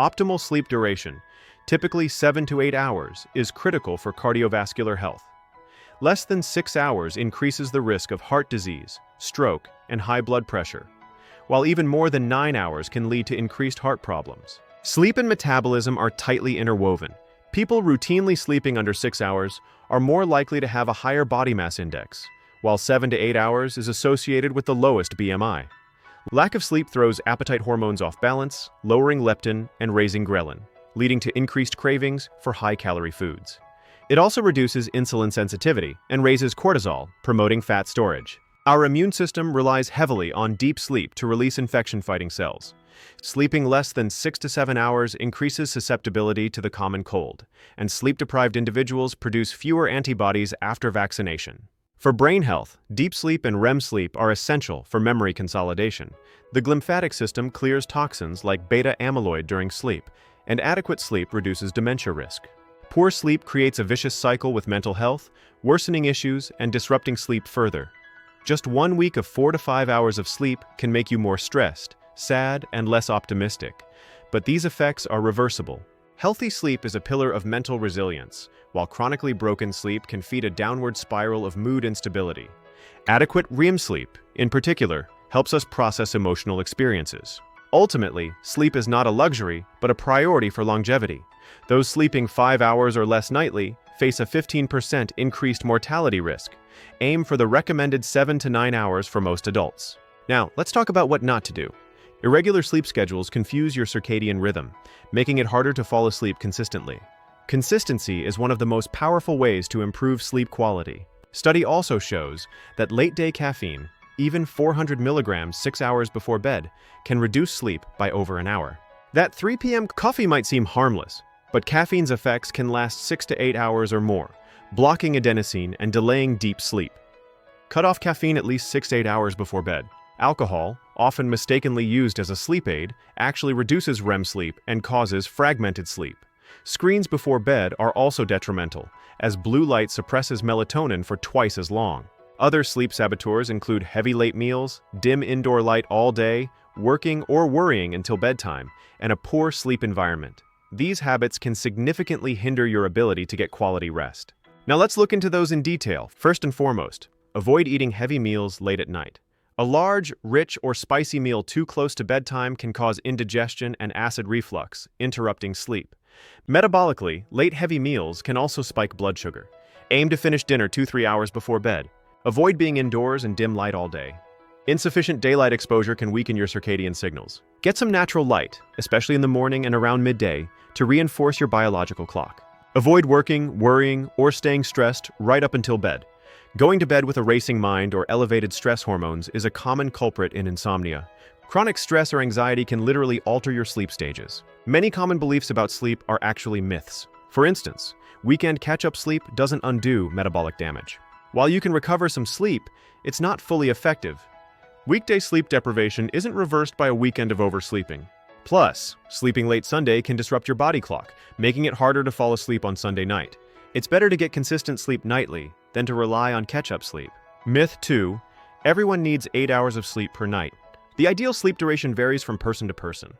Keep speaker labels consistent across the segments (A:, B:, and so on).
A: Optimal sleep duration, typically 7 to 8 hours, is critical for cardiovascular health. Less than 6 hours increases the risk of heart disease, stroke, and high blood pressure, while even more than 9 hours can lead to increased heart problems. Sleep and metabolism are tightly interwoven. People routinely sleeping under 6 hours are more likely to have a higher body mass index, while 7 to 8 hours is associated with the lowest BMI. Lack of sleep throws appetite hormones off balance, lowering leptin and raising ghrelin, leading to increased cravings for high-calorie foods. It also reduces insulin sensitivity and raises cortisol, promoting fat storage. Our immune system relies heavily on deep sleep to release infection-fighting cells. Sleeping less than 6 to 7 hours increases susceptibility to the common cold, and sleep-deprived individuals produce fewer antibodies after vaccination. For brain health, deep sleep and REM sleep are essential for memory consolidation. The glymphatic system clears toxins like beta-amyloid during sleep, and adequate sleep reduces dementia risk. Poor sleep creates a vicious cycle with mental health, worsening issues and disrupting sleep further. Just 1 week of 4 to 5 hours of sleep can make you more stressed, sad, and less optimistic. But these effects are reversible. Healthy sleep is a pillar of mental resilience, while chronically broken sleep can feed a downward spiral of mood instability. Adequate REM sleep, in particular, helps us process emotional experiences. Ultimately, sleep is not a luxury, but a priority for longevity. Those sleeping 5 hours or less nightly face a 15% increased mortality risk. Aim for the recommended 7 to 9 hours for most adults. Now, let's talk about what not to do. Irregular sleep schedules confuse your circadian rhythm, making it harder to fall asleep consistently. Consistency is one of the most powerful ways to improve sleep quality. Study also shows that late-day caffeine, even 400 milligrams 6 hours before bed, can reduce sleep by over an hour. That 3 p.m. coffee might seem harmless, but caffeine's effects can last 6 to 8 hours or more, blocking adenosine and delaying deep sleep. Cut off caffeine at least 6 to 8 hours before bed. Alcohol, often mistakenly used as a sleep aid, actually reduces REM sleep and causes fragmented sleep. Screens before bed are also detrimental, as blue light suppresses melatonin for twice as long. Other sleep saboteurs include heavy late meals, dim indoor light all day, working or worrying until bedtime, and a poor sleep environment. These habits can significantly hinder your ability to get quality rest. Now let's look into those in detail. First and foremost, avoid eating heavy meals late at night. A large, rich, or spicy meal too close to bedtime can cause indigestion and acid reflux, interrupting sleep. Metabolically, late heavy meals can also spike blood sugar. Aim to finish dinner 2-3 hours before bed. Avoid being indoors in dim light all day. Insufficient daylight exposure can weaken your circadian signals. Get some natural light, especially in the morning and around midday, to reinforce your biological clock. Avoid working, worrying, or staying stressed right up until bed. Going to bed with a racing mind or elevated stress hormones is a common culprit in insomnia. Chronic stress or anxiety can literally alter your sleep stages. Many common beliefs about sleep are actually myths. For instance, weekend catch-up sleep doesn't undo metabolic damage. While you can recover some sleep, it's not fully effective. Weekday sleep deprivation isn't reversed by a weekend of oversleeping. Plus, sleeping late Sunday can disrupt your body clock, making it harder to fall asleep on Sunday night. It's better to get consistent sleep nightly than to rely on catch-up sleep. Myth 2. Everyone needs 8 hours of sleep per night. The ideal sleep duration varies from person to person.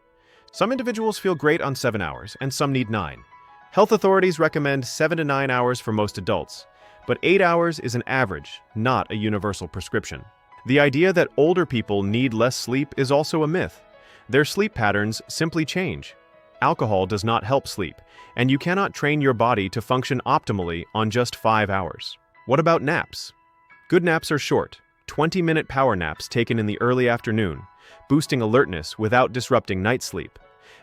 A: Some individuals feel great on 7 hours, and some need 9. Health authorities recommend 7 to 9 hours for most adults, but 8 hours is an average, not a universal prescription. The idea that older people need less sleep is also a myth. Their sleep patterns simply change. Alcohol does not help sleep, and you cannot train your body to function optimally on just 5 hours. What about naps? Good naps are short, 20-minute power naps taken in the early afternoon, boosting alertness without disrupting night sleep.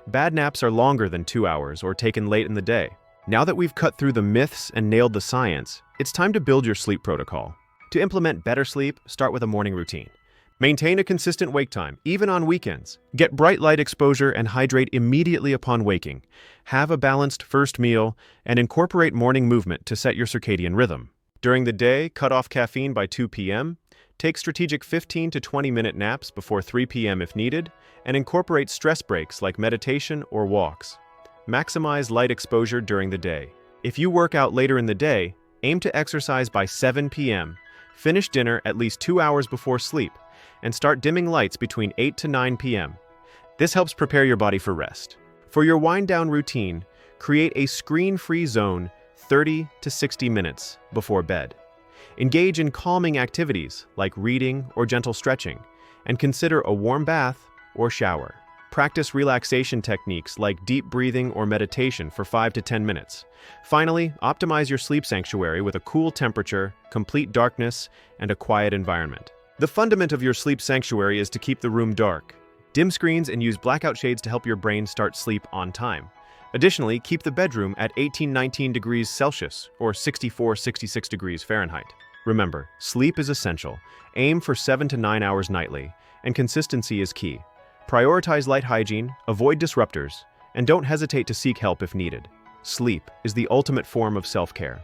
A: Bad naps are longer than 2 hours or taken late in the day. Now that we've cut through the myths and nailed the science, it's time to build your sleep protocol. To implement better sleep, start with a morning routine. Maintain a consistent wake time, even on weekends. Get bright light exposure and hydrate immediately upon waking. Have a balanced first meal and incorporate morning movement to set your circadian rhythm. During the day, cut off caffeine by 2 p.m., take strategic 15 to 20-minute naps before 3 p.m. if needed, and incorporate stress breaks like meditation or walks. Maximize light exposure during the day. If you work out later in the day, aim to exercise by 7 p.m., finish dinner at least 2 hours before sleep, and start dimming lights between 8 to 9 p.m. This helps prepare your body for rest. For your wind-down routine, create a screen-free zone 30 to 60 minutes before bed. Engage in calming activities like reading or gentle stretching, and consider a warm bath or shower. Practice relaxation techniques like deep breathing or meditation for 5 to 10 minutes. Finally, optimize your sleep sanctuary with a cool temperature, complete darkness, and a quiet environment. The fundament of your sleep sanctuary is to keep the room dark. Dim screens and use blackout shades to help your brain start sleep on time. Additionally, keep the bedroom at 18-19 degrees Celsius or 64-66 degrees Fahrenheit. Remember, sleep is essential. Aim for 7 to 9 hours nightly, and consistency is key. Prioritize light hygiene, avoid disruptors, and don't hesitate to seek help if needed. Sleep is the ultimate form of self-care.